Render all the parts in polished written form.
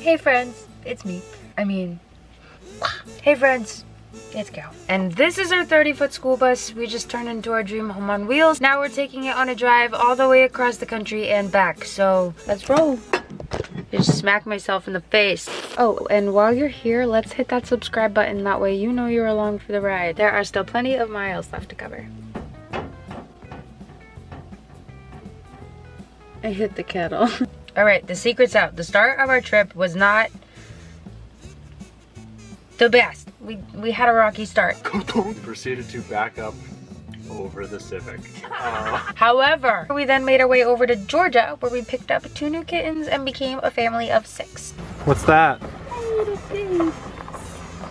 Hey friends, it's me. Hey friends, it's Gal. And this is our 30-foot school bus. We just turned into our dream home on wheels. Now we're taking it on a drive all the way across the country and back. So let's roll. Just smack myself in the face. Oh, and while you're here, let's hit that subscribe button. That way you know you're along for the ride. There are still plenty of miles left to cover. I hit the kettle. All right, the secret's out. The start of our trip was not the best. We had a rocky start. Proceeded to back up over the Civic. However, we then made our way over to Georgia, where we picked up 2 new kittens and became a family of 6. What's that?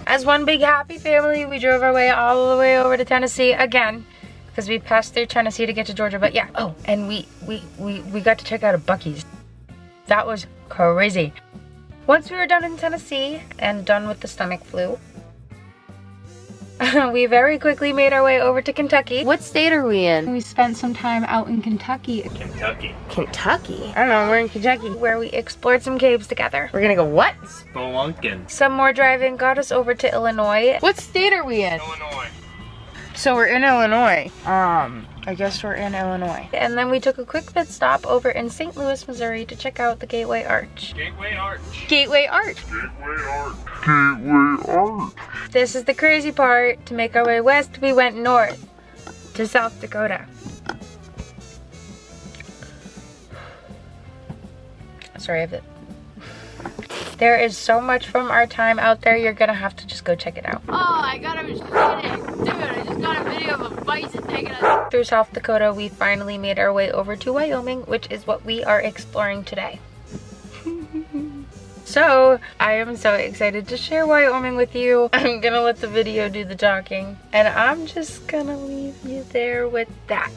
As one big happy family, we drove our way all the way over to Tennessee again, because we passed through Tennessee to get to Georgia. But yeah, oh, and we got to check out a Buc-ee's. That was crazy. Once we were done in Tennessee and done with the stomach flu, we very quickly made our way over to Kentucky. What state are we in? We spent some time out in Kentucky. Kentucky? I don't know, we're in Kentucky, where we explored some caves together. We're gonna go what? Spelunking. Some more driving got us over to Illinois. What state are we in? Illinois. So we're in Illinois. I guess we're in Illinois. And then we took a quick pit stop over in St. Louis, Missouri to check out the Gateway Arch. Gateway Arch. Gateway Arch. Gateway Arch. Gateway Arch. This is the crazy part. To make our way west, we went north to South Dakota. Sorry, I have it. There is so much from our time out there, you're gonna have to just go check it out. Oh, I got a machine. Dude, I just got a video of a bison taking us. Through South Dakota, we finally made our way over to Wyoming, which is what we are exploring today. So, I am so excited to share Wyoming with you. I'm gonna let the video do the talking, and I'm just gonna leave you there with that.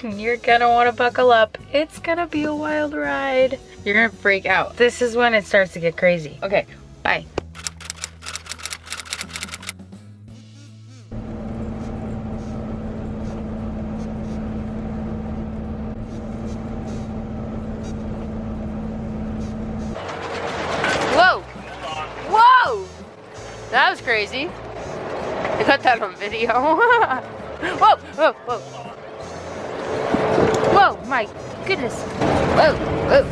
You're gonna wanna buckle up. It's gonna be a wild ride. You're gonna freak out. This is when it starts to get crazy. Okay, bye. Whoa! Whoa! That was crazy. I got that on video. Whoa! Whoa! Whoa! Whoa! My goodness! Whoa! Whoa!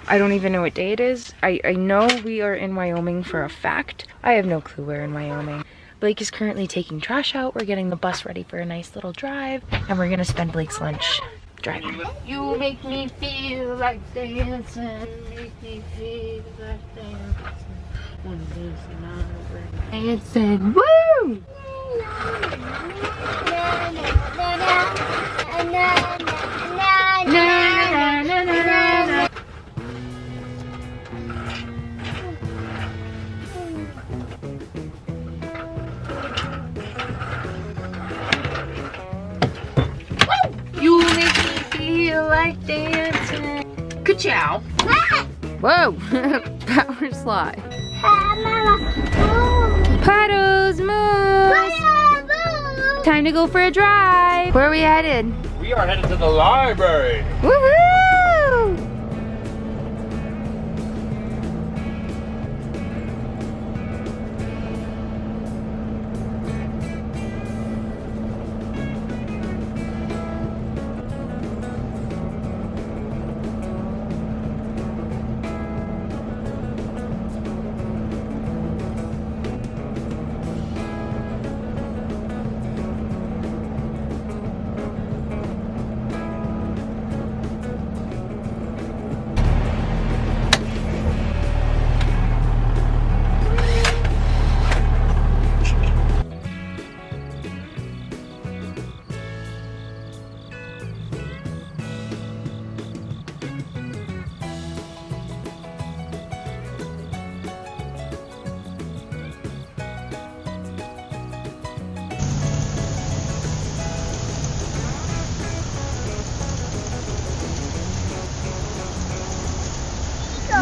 I don't even know what day it is. I know we are in Wyoming for a fact. I have no clue where in Wyoming. Blake is currently taking trash out. We're getting the bus ready for a nice little drive, and we're gonna spend Blake's lunch driving. You make me feel like dancing. Make me feel like dancing. Dancing. Woo! You make me feel like dancing. Ka-chow. Whoa! Power slide. Puddles, move! Time to go for a drive. Where are we headed? We are headed to the library. Woohoo!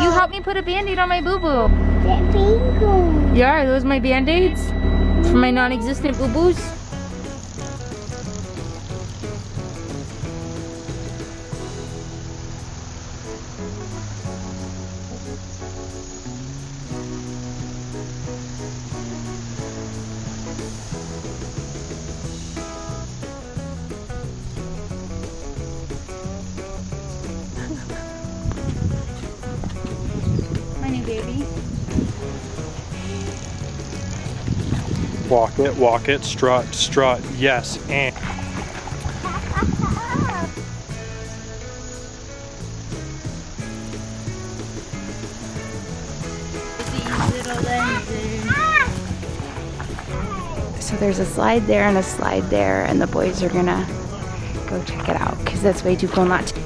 You helped me put a band-aid on my boo-boo. Yeah, are those my band-aids? For my non-existent boo-boos? walk it, strut, strut, yes, and. So there's a slide there and a slide there, and the boys are gonna go check it out because that's way too cool not to.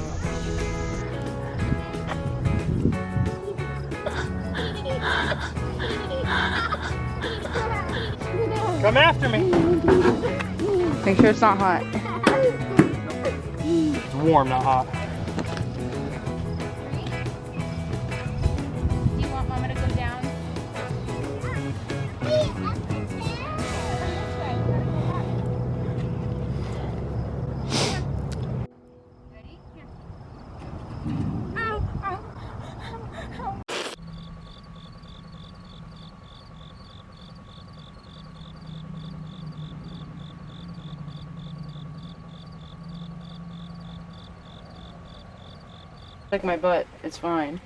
Come after me. Make sure it's not hot. It's warm, not hot. Do you want Mama to go down? Ready? Here. Ow, ow, ow. Like my butt, it's fine.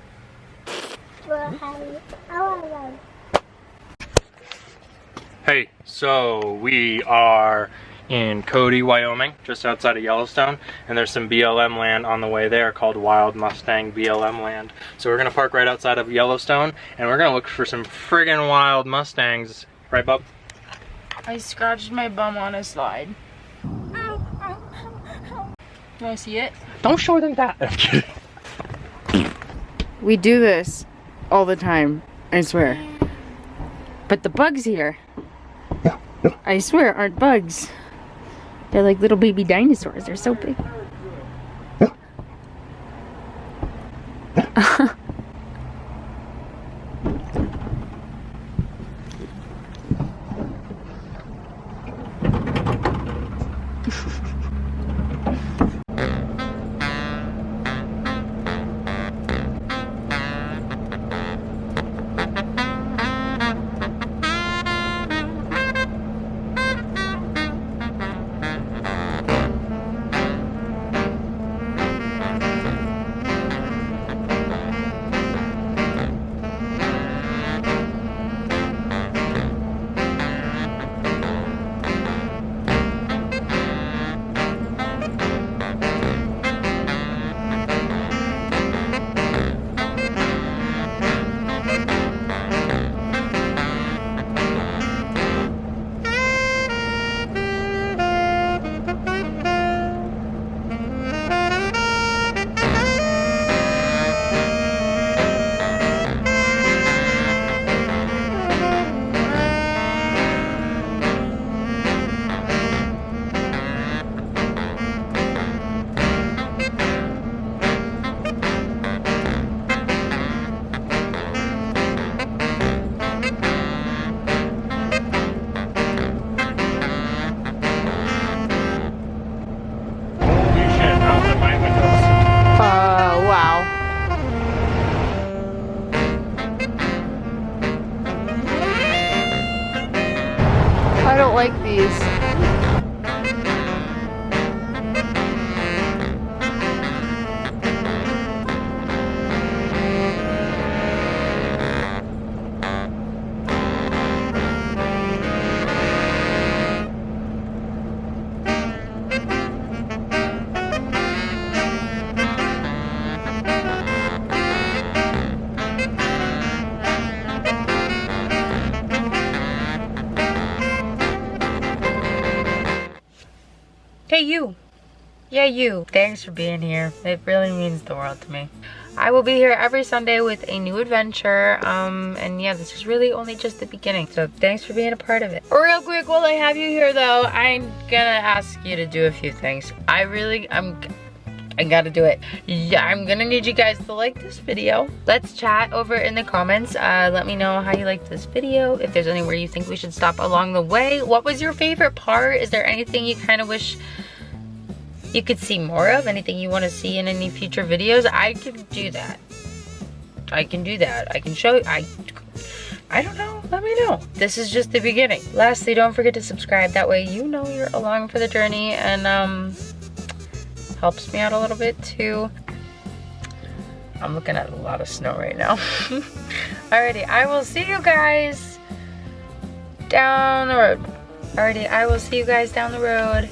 Hey, so we are in Cody, Wyoming, just outside of Yellowstone, and there's some BLM land on the way there called Wild Mustang BLM land. So we're gonna park right outside of Yellowstone, and we're gonna look for some friggin' wild Mustangs. Right, Bub? I scratched my bum on a slide. Ow, ow, ow, ow. You wanna see it? Don't show them that. I'm kidding. We do this all the time, I swear. But the bugs here, I swear, aren't bugs. They're like little baby dinosaurs. They're so big. Wow. I don't like these. Hey, you. Yeah, you. Thanks for being here. It really means the world to me. I will be here every Sunday with a new adventure. And yeah, this is really only just the beginning. So thanks for being a part of it. Real quick, while I have you here though, I'm gonna ask you to do a few things. I gotta do it. Yeah, I'm gonna need you guys to like this video. Let's chat over in the comments. Let me know how you liked this video. If there's anywhere you think we should stop along the way. What was your favorite part? Is there anything you kind of wish you could see more of? Anything you want to see in any future videos? I can do that. I can do that. I can show you. I don't know. Let me know. This is just the beginning. Lastly, don't forget to subscribe. That way you know you're along for the journey, and helps me out a little bit too. I'm looking at a lot of snow right now. Alrighty, I will see you guys down the road. Alrighty, I will see you guys down the road.